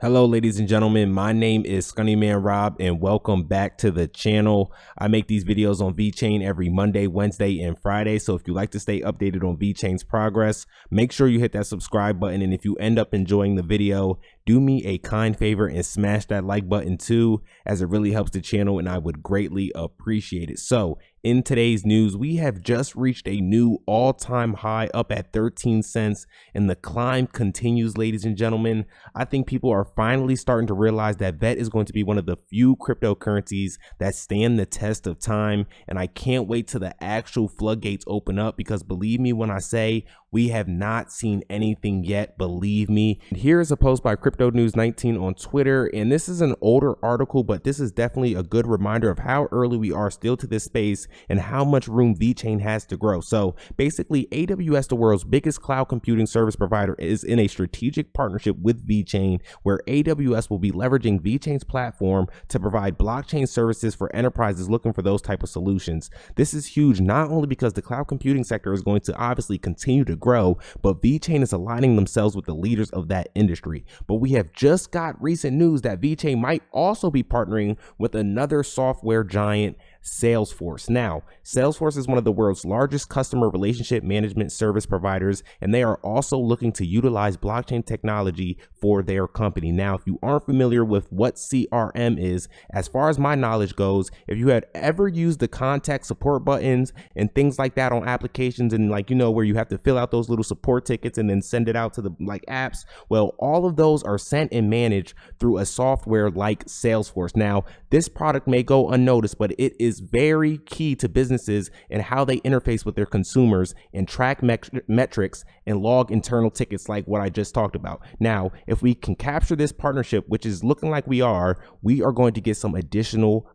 Hello, ladies and gentlemen. My name is Scunnyman Rob, and welcome back to the channel. I make these videos on Vechain every Monday, Wednesday, and Friday. So if you like to stay updated on Vechain's progress, make sure you hit that subscribe button. And if you end up enjoying the video, do me a kind favor and smash that like button too, as it really helps the channel and I would greatly appreciate it. So in today's news, we have just reached a new all-time high up at 13 cents, and the climb continues, ladies and gentlemen. I think people are finally starting to realize that VET is going to be one of the few cryptocurrencies that stand the test of time, and I can't wait till the actual floodgates open up, because believe me when I say we have not seen anything yet, believe me. Here is a post by Crypto News 19 on Twitter, and this is an older article, but this is definitely a good reminder of how early we are still to this space and how much room Vechain has to grow. So basically, AWS, the world's biggest cloud computing service provider, is in a strategic partnership with Vechain, where AWS will be leveraging Vechain's platform to provide blockchain services for enterprises looking for those type of solutions. This is huge, not only because the cloud computing sector is going to obviously continue to grow, but Vechain is aligning themselves with the leaders of that industry. But we have just got recent news that Vechain might also be partnering with another software giant, SalesForce. Now, SalesForce is one of the world's largest customer relationship management service providers, and they are also looking to utilize blockchain technology for their company. Now, if you aren't familiar with what CRM is, as far as my knowledge goes, if you had ever used the contact support buttons and things like that on applications, and like, you know, where you have to fill out those little support tickets and then send it out to the apps, well, all of those are sent and managed through a software like SalesForce. Now, this product may go unnoticed, but it is very key to businesses and how they interface with their consumers and track metrics and log internal tickets like what I just talked about. Now, if we can capture this partnership, which is looking like we are going to get some additional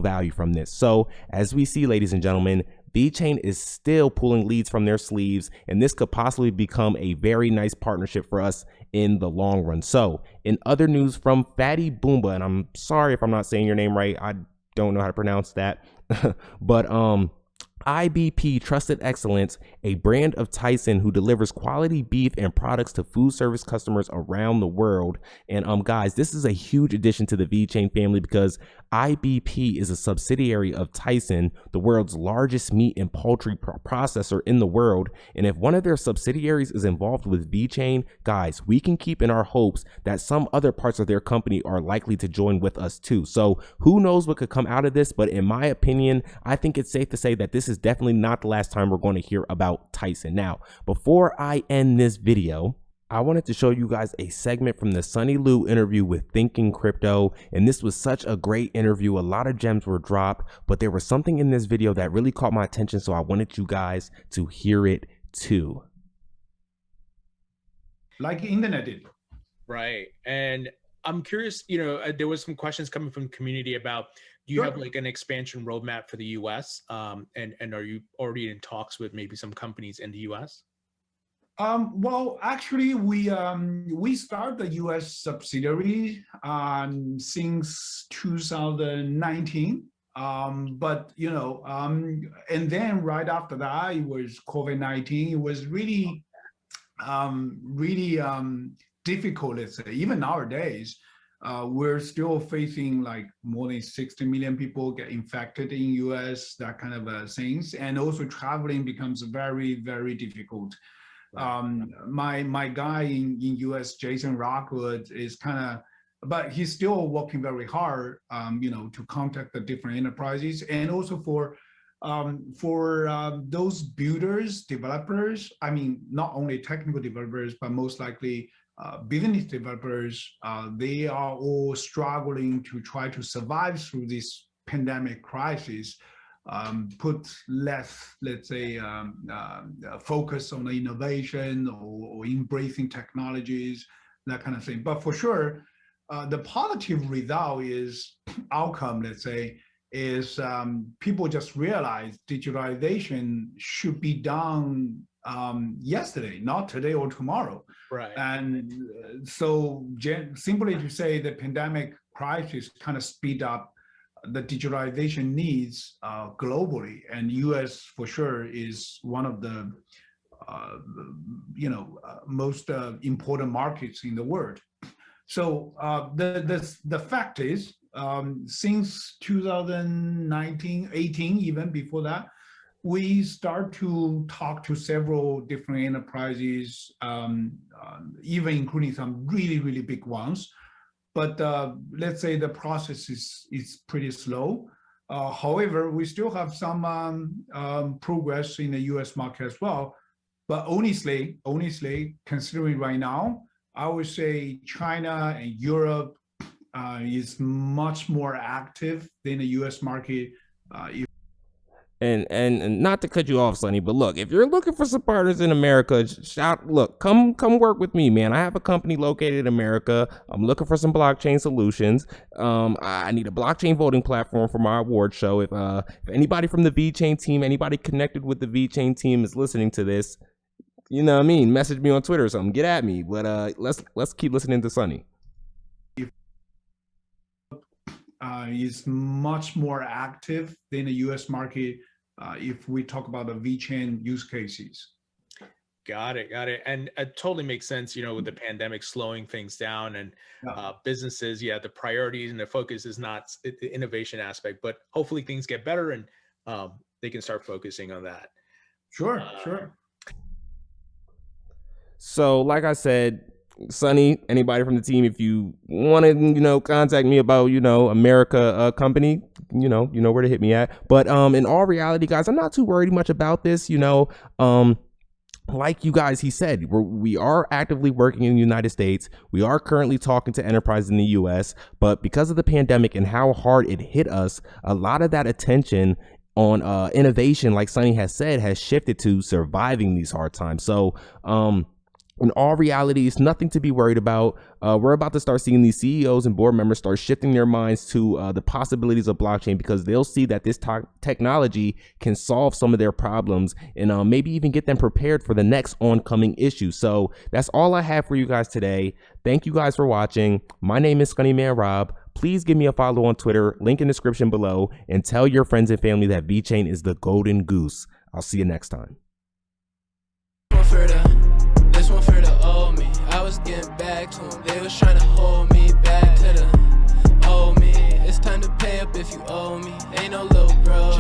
value from this. So as we see, ladies and gentlemen, Vechain is still pulling leads from their sleeves, and this could possibly become a very nice partnership for us in the long run. So in other news from Fatty Boomba, and I'm sorry if I'm not saying your name right, I don't know how to pronounce that, but IBP Trusted Excellence, a brand of Tyson who delivers quality beef and products to food service customers around the world. And guys, this is a huge addition to the Vechain family, because IBP is a subsidiary of Tyson, the world's largest meat and poultry processor in the world. And if one of their subsidiaries is involved with Vechain, guys, we can keep in our hopes that some other parts of their company are likely to join with us too. So who knows what could come out of this, but in my opinion, I think it's safe to say that this is definitely not the last time we're going to hear about Tyson. Now, before I end this video, I wanted to show you guys a segment from the Sunny Lou interview with Thinking Crypto, and this was such a great interview. A lot of gems were dropped, but there was something in this video that really caught my attention, so I wanted you guys to hear it too. Like the internet did. Right. And I'm curious, you know, there was some questions coming from the community about, do you have like an expansion roadmap for the US? And are you already in talks with maybe some companies in the US? Well, actually, we started the US subsidiary since 2019. But you know, and then right after that, it was COVID-19. It was really difficult, let's say. Even nowadays, we're still facing like more than 60 million people get infected in US, that kind of things. And also traveling becomes very, very difficult. My guy in US, Jason Rockwood, is kind of, but he's still working very hard, you know, to contact the different enterprises, and also for those builders, developers. I mean, not only technical developers, but most likely business developers. They are all struggling to try to survive through this pandemic crisis. Put less, let's say, focus on the innovation or embracing technologies, that kind of thing. But for sure, the positive result is outcome, let's say, is people just realize digitalization should be done yesterday, not today or tomorrow. Right. And so simply to say the pandemic crisis kind of speed up the digitalization needs globally, and US for sure is one of the most important markets in the world. So the fact is, since 2019, 18, even before that, we start to talk to several different enterprises, even including some really, really big ones. But let's say the process is pretty slow. However, we still have some progress in the US market as well. But honestly, considering right now, I would say China and Europe is much more active than the US market. And not to cut you off, Sonny, but look, if you're looking for some partners in America, come work with me, man. I have a company located in America. I'm looking for some blockchain solutions. I need a blockchain voting platform for my award show. If anybody from the Vechain team, anybody connected with the Vechain team is listening to this, you know what I mean, message me on Twitter or something. Get at me. But let's keep listening to Sonny. Is much more active than the US market if we talk about the VTHO use cases. Got it. And it totally makes sense, with the pandemic slowing things down and businesses, the priorities and the focus is not the innovation aspect, but hopefully things get better and they can start focusing on that. Sure. So like I said, Sonny, anybody from the team, if you want to, contact me about, America company, you know where to hit me at. But in all reality, guys, I'm not too worried much about this, like you guys, he said, we are actively working in the United States. We are currently talking to enterprises in the US, but because of the pandemic and how hard it hit us, a lot of that attention on innovation, like Sonny has said, has shifted to surviving these hard times. So in all reality, it's nothing to be worried about. We're about to start seeing these CEOs and board members start shifting their minds to the possibilities of blockchain, because they'll see that this technology can solve some of their problems and maybe even get them prepared for the next oncoming issue. So that's all I have for you guys today. Thank you guys for watching. My name is Scunny Man Rob. Please give me a follow on Twitter, link in the description below, and tell your friends and family that VTHO is the golden goose. I'll see you next time. This one for the old me. I was getting back to them. They was trying to hold me back to the old me. It's time to pay up if you owe me. Ain't no little bro.